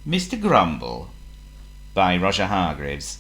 Mr. Grumble by Roger Hargreaves.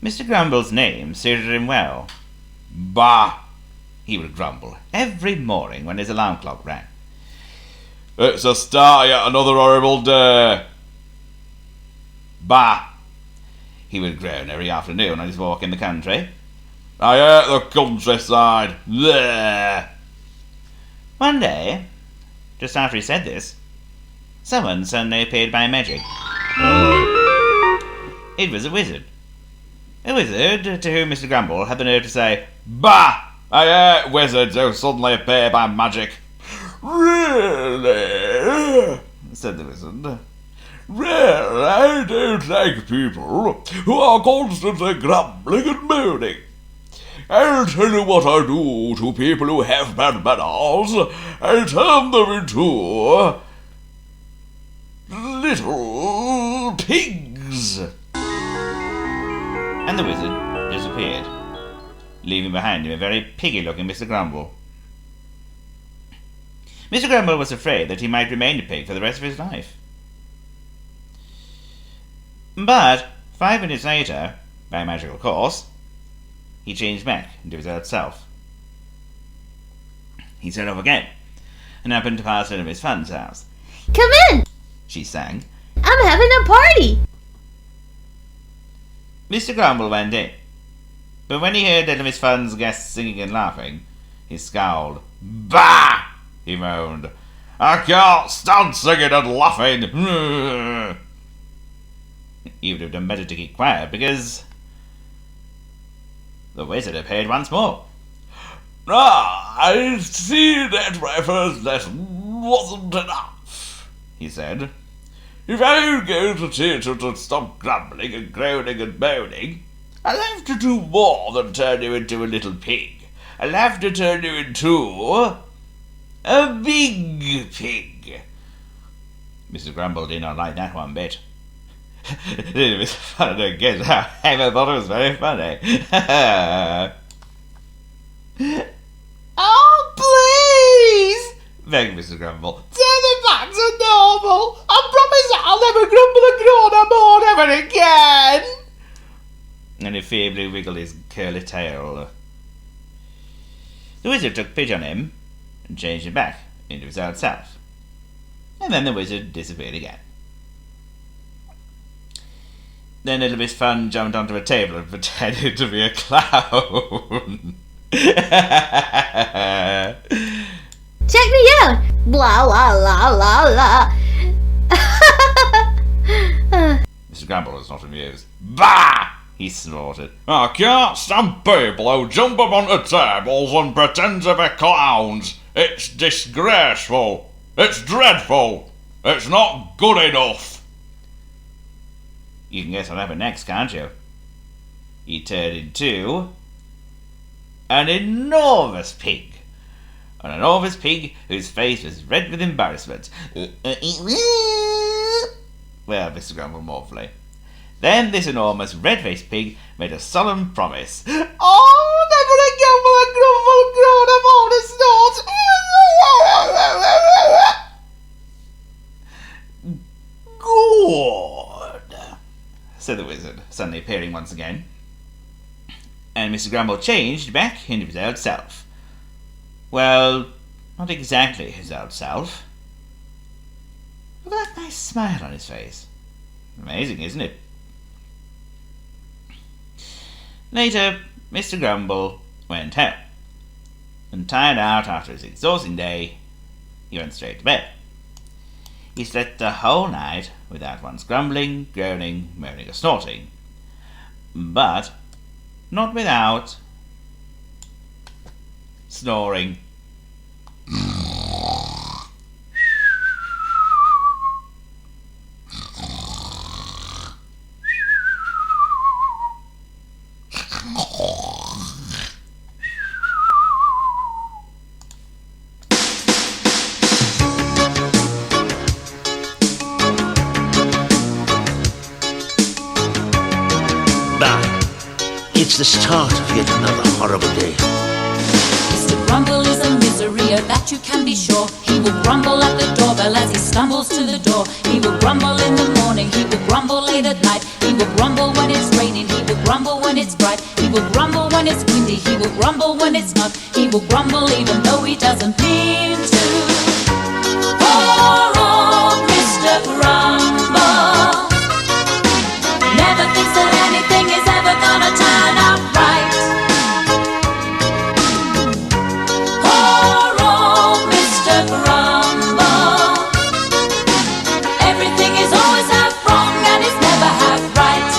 Mr. Grumble's name suited him well. "Bah!" he would grumble every morning when his alarm clock rang. "It's the start of yet another horrible day." "Bah!" he would groan every afternoon on his walk in the country. "I hate the countryside. Bleh!" One day, just after he said this, someone suddenly appeared by magic. It was a wizard. A wizard to whom Mr. Grumble had the nerve to say, "Bah! I hate wizards who suddenly appear by magic." "Really?" said the wizard. "Well, I don't like people who are constantly grumbling and moaning. I'll tell you what I do to people who have bad manners. I turn them into little pigs." And the wizard disappeared, leaving behind him a very piggy-looking Mr. Grumble. Mr. Grumble was afraid that he might remain a pig for the rest of his life. But 5 minutes later, by magical course, he changed back into his old self. He set off again, and happened to pass into Miss Fun's house. "Come in," she sang. "I'm having a party." Mr. Grumble went in, but when he heard little Miss Fun's guests singing and laughing, he scowled. "Bah!" he moaned. "I can't stand singing and laughing." He would have done better to keep quiet, because the wizard appeared once more. "I see that my first lesson wasn't enough," he said. "If I'm going to teach you to stop grumbling and groaning and moaning, I'll have to do more than turn you into a little pig. I'll have to turn you into a big pig." Mr. Grumble did not like that one bit. It was fun to get out. I thought it was very funny. "Oh, please!" begged Mr. Grumble. "Turn me back to normal. I promise I'll never grumble and groan no more ever again." And he feebly wiggled his curly tail. The wizard took pity on him and changed him back into his old self. And then the wizard disappeared again. Then little Miss Fun jumped onto a table and pretended to be a clown. "Check me out! Blah, la, la, la, la." Mr. Grumble was not amused. "Bah!" he snorted. "I can't stand people who jump up onto tables and pretend to be clowns. It's disgraceful. It's dreadful. It's not good enough." You can guess what happened next, can't you? He turned into an enormous pig. An enormous pig whose face was red with embarrassment. Well, Mr. Grumble mournfully. Then this enormous red-faced pig made a solemn promise. "Oh, never again will I grumble, groan, I snort." "Good," said the wizard, suddenly appearing once again. And Mr. Grumble changed back into his old self, Well, not exactly his old self. Look at that nice smile on his face. Amazing, isn't it? Later, Mr. Grumble went home, and tired out after his exhausting day, he went straight to bed. He slept the whole night without once grumbling, groaning, moaning, or snorting, but not without snoring. It's the start of yet another horrible day. Mr. Grumble is a misery, of that you can be sure. He will grumble at the doorbell as he stumbles to the door. He will grumble in the morning, he will grumble late at night. He will grumble when it's raining, he will grumble when it's bright. He will grumble when it's windy, he will grumble when it's not. He will grumble even though he doesn't mean to. Poor old Mr. Grumble never thinks that anything is ever gonna turn out right. Poor old Mr. Grumble, everything is always half wrong and it's never half right.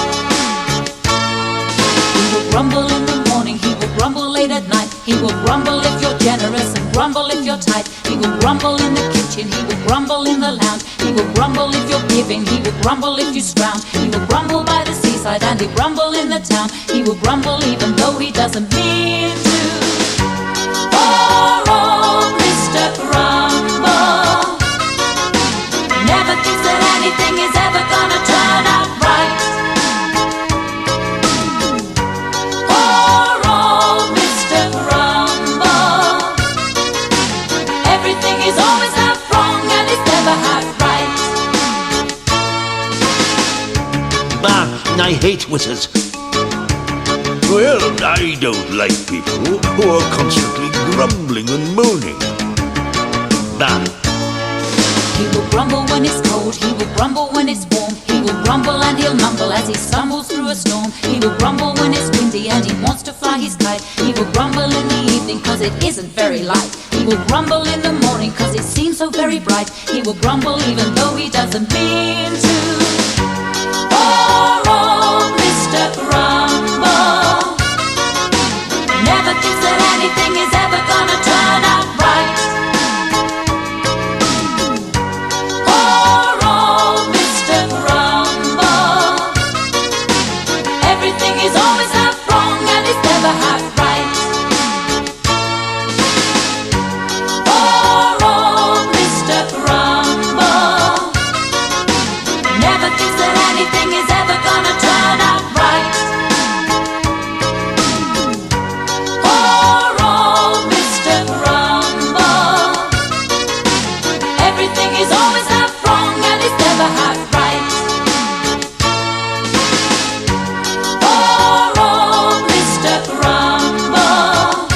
He will grumble in the morning, he will grumble late at night. He will grumble if you're generous and grumble if you're tight. He will grumble in the kitchen, he will grumble in the lounge. He will grumble if you're giving, he will grumble if you scrounge. He will grumble by the seaside and he'll grumble in the town. He will grumble even though he doesn't mean to. Poor old Mr. Grumble never thinks that anything is ever gonna turn out right. Poor old Mr. Grumble, everything is always half wrong and it's never half right. I hate wizards. Well, I don't like people who are constantly grumbling and moaning. He will grumble when it's cold, he will grumble when it's warm. He will grumble and he'll mumble as he stumbles through a storm. He will grumble when it's windy and he wants to fly his kite. He will grumble in the evening cause it isn't very light. He will grumble in the morning cause it seems so very bright. He will grumble even though he doesn't mean to. Poor old Mr. Grumble never thinks that anything is ever gonna turn out right. Poor old Mr. Grumble, everything is always half wrong and it's never half right. Poor old Mr. Grumble never thinks that anything is ever gonna turn out right. Poor old Mr. Grumble, everything is always half wrong and it's never half right. Poor old Mr. Grumble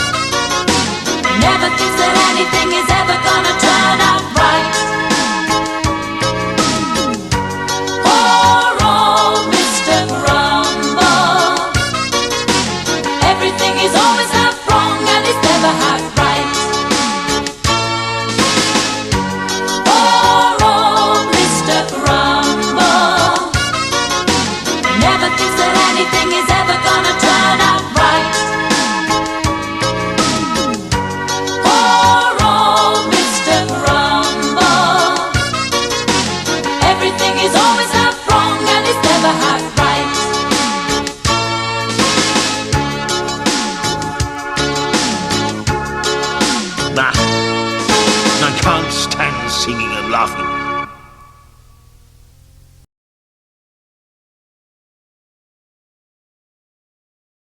never thinks that anything is ever gonna turn out right. Poor old Mr. Grumble, everything is always half wrong and it's never half right. Poor old Mr. Grumble never thinks that anything is ever gonna turn out right. Poor old Mr. Grumble, everything is always half wrong and it's never half right. I can't stand singing and laughing.